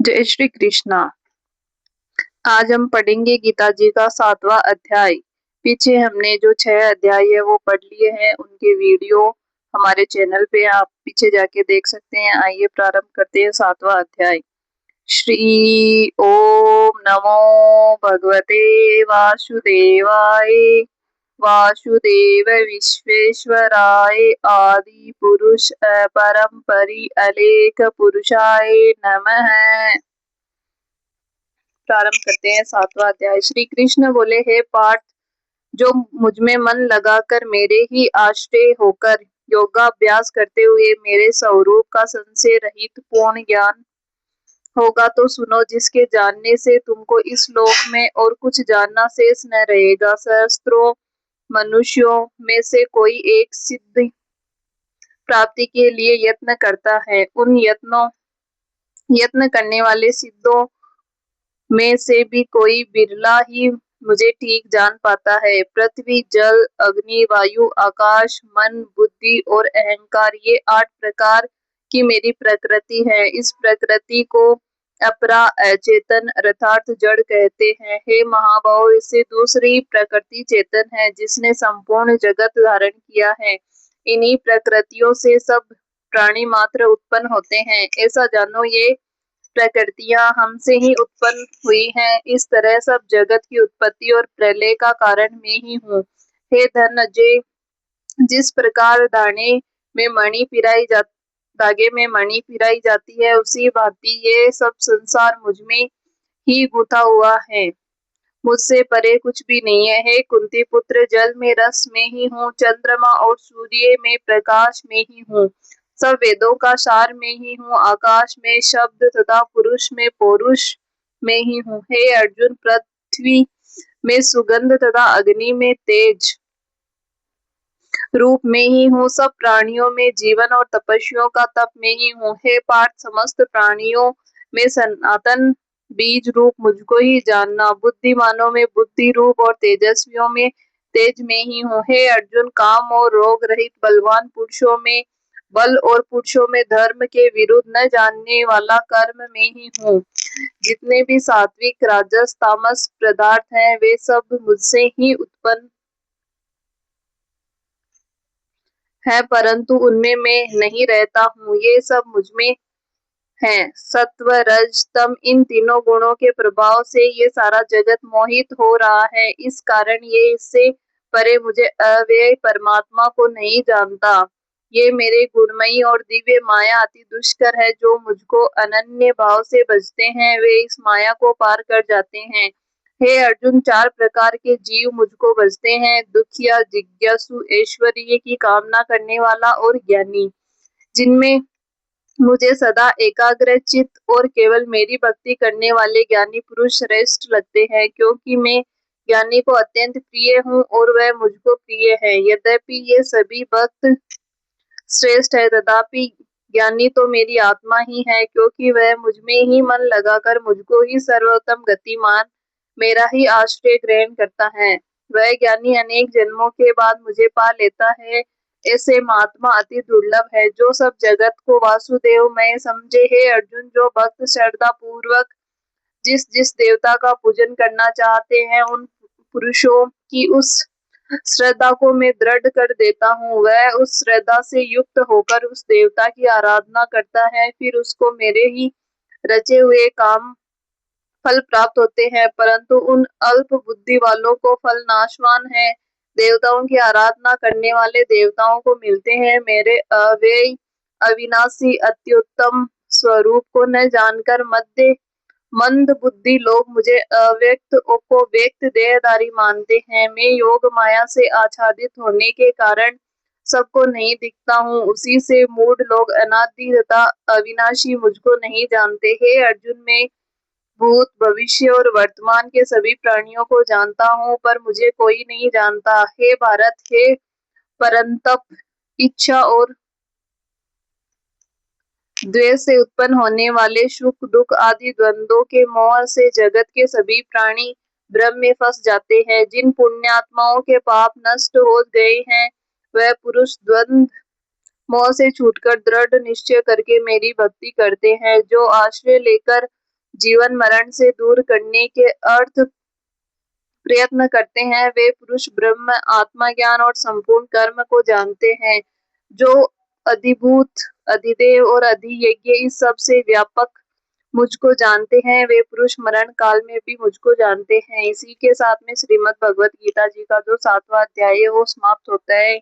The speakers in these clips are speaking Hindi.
जय श्री कृष्णा। आज हम पढ़ेंगे गीता जी का 7वां अध्याय। पीछे हमने जो 6 अध्याय है वो पढ़ लिए हैं, उनके वीडियो हमारे चैनल पे आप पीछे जाके देख सकते हैं। आइए प्रारंभ करते हैं 7वां अध्याय। श्री ओम नमो भगवते वासुदेवाय। वासुदेव विश्वेश्वराय आदि पुरुष अपरम परि अलेख पुरुषाय नमः। प्रारंभ करते हैं 7वां अध्याय। श्री कृष्ण बोले, हे पार्थ, जो मुझ में मन लगाकर मेरे ही आश्रय होकर योगाभ्यास करते हुए मेरे स्वरूप का संशय रहित पूर्ण ज्ञान होगा तो सुनो, जिसके जानने से तुमको इस लोक में और कुछ जानना शेष न रहेगा। सहस्त्रों मनुष्यों में से कोई एक सिद्धि प्राप्ति के लिए यत्न करता है। उन यत्न करने वाले सिद्धों में से भी कोई बिरला ही मुझे ठीक जान पाता है। पृथ्वी, जल, अग्नि, वायु, आकाश, मन, बुद्धि और अहंकार, ये 8 प्रकार की मेरी प्रकृति है। इस प्रकृति को अपरा अचेतन अर्थात जड़ कहते हैं। हे महाभाव, इससे दूसरी प्रकृति चेतन है, जिसने संपूर्ण जगत धारण किया है। इन्हीं प्रकृतियों से सब प्राणी मात्र उत्पन्न होते हैं। ऐसा जानो, ये प्रकृतियां हमसे ही उत्पन्न हुई हैं। इस तरह सब जगत की उत्पत्ति और प्रलय का कारण मैं ही हूँ। हे धनंजय, जिस प्रकार धागे में मणि पिराई जाती है, उसी भांति ये सब संसार मुझ में ही गुथा हुआ है। मुझसे परे कुछ भी नहीं है। हे कुंती पुत्र, जल में रस में ही हूँ, चंद्रमा और सूर्य में प्रकाश में ही हूँ, सब वेदों का सार में ही हूँ, आकाश में शब्द तथा पुरुष में पौरुष में ही हूँ। हे अर्जुन, पृथ्वी में सुगंध तथा अग्नि में तेज रूप में ही हूँ, सब प्राणियों में जीवन और तपस्वियों का तप में ही हूँ। हे पार्थ, समस्त प्राणियों में सनातन बीज रूप मुझको ही जानना। बुद्धिमानों में बुद्धि रूप और तेजस्वियों में तेज में ही हूँ। हे अर्जुन, काम और रोग रहित बलवान पुरुषों में बल और पुरुषों में धर्म के विरुद्ध न जानने वाला कर्म में ही हूँ। जितने भी सात्विक, राजस, तामस पदार्थ हैं, वे सब मुझसे ही उत्पन्न है, परंतु उनमें मैं नहीं रहता हूँ। ये सब मुझ में है। सत्व, रज, तम, इन तीनों गुणों के प्रभाव से ये सारा जगत मोहित हो रहा है। इस कारण ये इससे परे मुझे अव्यय परमात्मा को नहीं जानता। ये मेरे गुणमयी और दिव्य माया अति दुष्कर है। जो मुझको अनन्य भाव से भजते हैं, वे इस माया को पार कर जाते हैं। हे अर्जुन, 4 प्रकार के जीव मुझको भजते हैं, दुखिया, जिज्ञासु, ऐश्वर्य की कामना करने वाला और ज्ञानी। जिनमें मुझे सदा एकाग्र चित्त और केवल मेरी भक्ति करने वाले ज्ञानी पुरुष श्रेष्ठ लगते हैं, क्योंकि मैं ज्ञानी को अत्यंत प्रिय हूँ और वह मुझको प्रिय है। यद्यपि ये सभी भक्त श्रेष्ठ है, तथापि ज्ञानी तो मेरी आत्मा ही है, क्योंकि वह मुझ में ही मन लगाकर मुझको ही सर्वोत्तम गतिमान मेरा ही आश्रय ग्रहण करता है। वह ज्ञानी अनेक जन्मों के बाद मुझे पा लेता है। ऐसे महात्मा अति दुर्लभ है, जो सब जगत को वासुदेव मैं समझे। हे अर्जुन, जो भक्त श्रद्धा पूर्वक जिस जिस देवता का पूजन करना चाहते हैं, उन पुरुषों की उस श्रद्धा को मैं दृढ़ कर देता हूँ। वह उस श्रद्धा से युक्त होकर उस देवता की आराधना करता है, फिर उसको मेरे ही रचे हुए काम फल प्राप्त होते हैं, परंतु उन अल्प बुद्धि वालों को फल नाशवान है। देवताओं की आराधना करने वाले देवताओं को मिलते हैं। मेरे अव्यय अविनाशी अत्युत्तम स्वरूप को न जानकर मंद बुद्धि लोग मुझे अव्यक्त को व्यक्त देहधारी मानते हैं। मैं योग माया से आच्छादित होने के कारण सबको नहीं दिखता हूँ। उसी से मूढ़ लोग अनादि तथा अविनाशी मुझको नहीं जानते। हे अर्जुन, मैं भूत, भविष्य और वर्तमान के सभी प्राणियों को जानता हूँ, पर मुझे कोई नहीं जानता। हे भारत, हे परंतप, इच्छा और द्वेष से उत्पन्न होने वाले सुख दुख आदि द्वंद्वों के मोह से जगत के सभी प्राणी भ्रम में फंस जाते हैं। जिन पुण्यात्माओं के पाप नष्ट हो गए हैं, वह पुरुष द्वंद्व मोह से छूटकर दृढ़ निश्चय करके मेरी भक्ति करते हैं। जो आश्रय लेकर जीवन मरण से दूर करने के अर्थ प्रयत्न करते हैं, वे पुरुष ब्रह्म, आत्मज्ञान और संपूर्ण कर्म को जानते हैं, जो अधिभूत, अधिदेव और अधियज्ञ इस सब से व्यापक मुझको जानते हैं, वे पुरुष मरण काल में भी मुझको जानते हैं। इसी के साथ में श्रीमद् भगवत गीता जी का जो 7वां अध्याय है वो समाप्त होता है।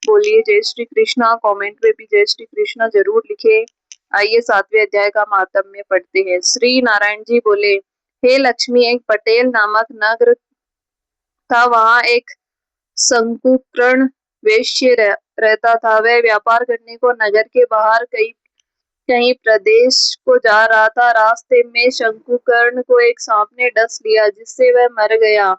बोलिए जय श्री कृष्णा। कमेंट में भी जय श्री कृष्णा जरूर लिखे। आइए 7वें अध्याय का महात्म्य पढ़ते हैं। श्री नारायण जी बोले, हे लक्ष्मी, एक पटेल नामक नगर था। वहाँ एक शंकुकर्ण वैश्य रहता था। वह व्यापार करने को नगर के बाहर कहीं प्रदेश को जा रहा था। रास्ते में शंकुकर्ण को एक सांप ने डस लिया, जिससे वह मर गया।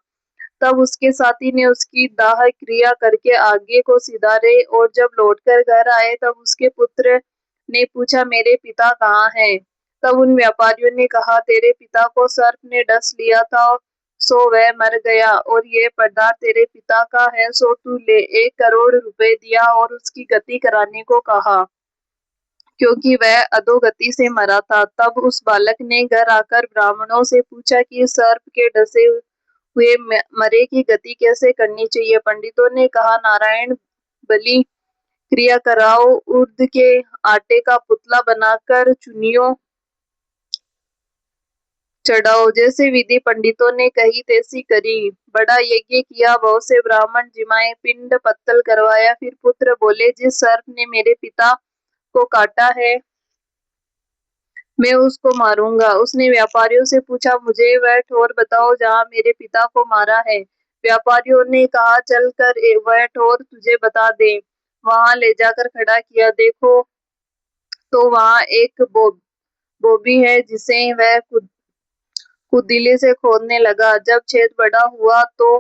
तब उसके साथी ने उसकी दाह क्रिया करके आगे को सिधारे, और जब लौटकर घर आए तब उसके पुत्र ने पूछा, मेरे पिता कहाँ हैं? तब उन व्यापारियों ने कहा, तेरे पिता को सर्प ने डस लिया था, सो वह मर गया, और ये पदार्थ तेरे पिता का है, सो तू ले। 1 करोड़ रुपए दिया और उसकी गति कराने को कहा, क्योंकि वह अधोगति से मरा था। तब उस बालक ने घर आकर ब्राह्मणों से पूछा कि सर्प के डसे हुए मरे की गति कैसे करनी चाहिए? पंडितों ने कहा, नारायण बलि क्रिया कराओ, उर्द के आटे का पुतला बनाकर चुनियों चढ़ाओ। जैसे विधि पंडितों ने कही तैसी करी। बड़ा यज्ञ किया, बहुत से ब्राह्मण जिमाए, पिंड पत्तल करवाया। फिर पुत्र बोले, जिस सर्प ने मेरे पिता को काटा है मैं उसको मारूंगा। उसने व्यापारियों से पूछा, मुझे वह ठोर बताओ जहाँ मेरे पिता को मारा है। व्यापारियों ने कहा, चल कर वह ठोर तुझे बता दे। वहां ले जाकर खड़ा किया, देखो तो वहां एक बोबी है, जिसे वह कुदिले से खोदने लगा। जब छेद बड़ा हुआ तो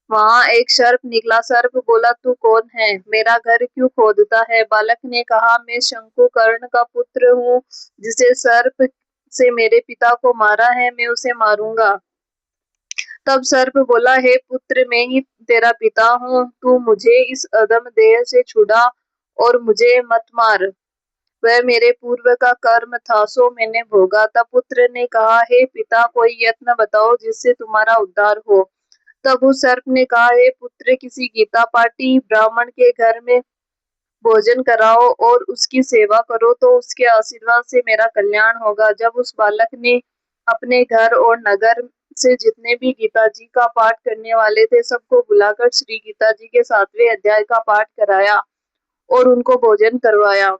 वहां एक सर्प निकला। सर्प बोला, तू कौन है? मेरा घर क्यों खोदता है? बालक ने कहा, मैं शंकुकर्ण का पुत्र हूँ, जिसे सर्प से मेरे पिता को मारा है, मैं उसे मारूंगा। तब सर्प बोला, हे पुत्र, मैं ही तेरा पिता हूँ, तू मुझे इस अधम देह से छुड़ा और मुझे मत मार। वह मेरे पूर्व का कर्म था, सो मैंने भोगा। तब पुत्र ने कहा, हे पिता, कोई यत्न बताओ जिससे तुम्हारा उद्धार हो। तब उस सर्प ने कहा, हे पुत्र, किसी गीता पाठी ब्राह्मण के घर में भोजन कराओ और उसकी सेवा करो, तो उसके आशीर्वाद से मेरा कल्याण होगा। जब उस बालक ने अपने घर और नगर से जितने भी गीता जी का पाठ करने वाले थे, सबको बुलाकर श्री गीता जी के 7वें अध्याय का पाठ कराया और उनको भोजन करवाया।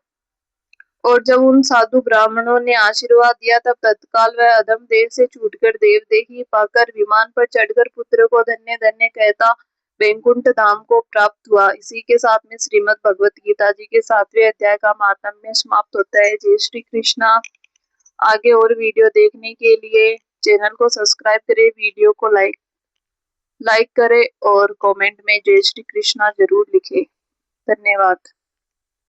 और जब उन साधु ब्राह्मणों ने आशीर्वाद दिया, तब तत्काल वह अधम देह से छूटकर देवदेही पाकर विमान पर चढ़कर पुत्र को धन्य धन्य कहता वैकुंठ धाम को प्राप्त हुआ। इसी के साथ में श्रीमद् भगवत गीता जी के 7वें अध्याय का महात्म्य समाप्त होता है। जय श्री कृष्णा। आगे और वीडियो देखने के लिए चैनल को सब्सक्राइब करें, वीडियो को लाइक करें और कमेंट में जय श्री कृष्णा जरूर लिखें। धन्यवाद।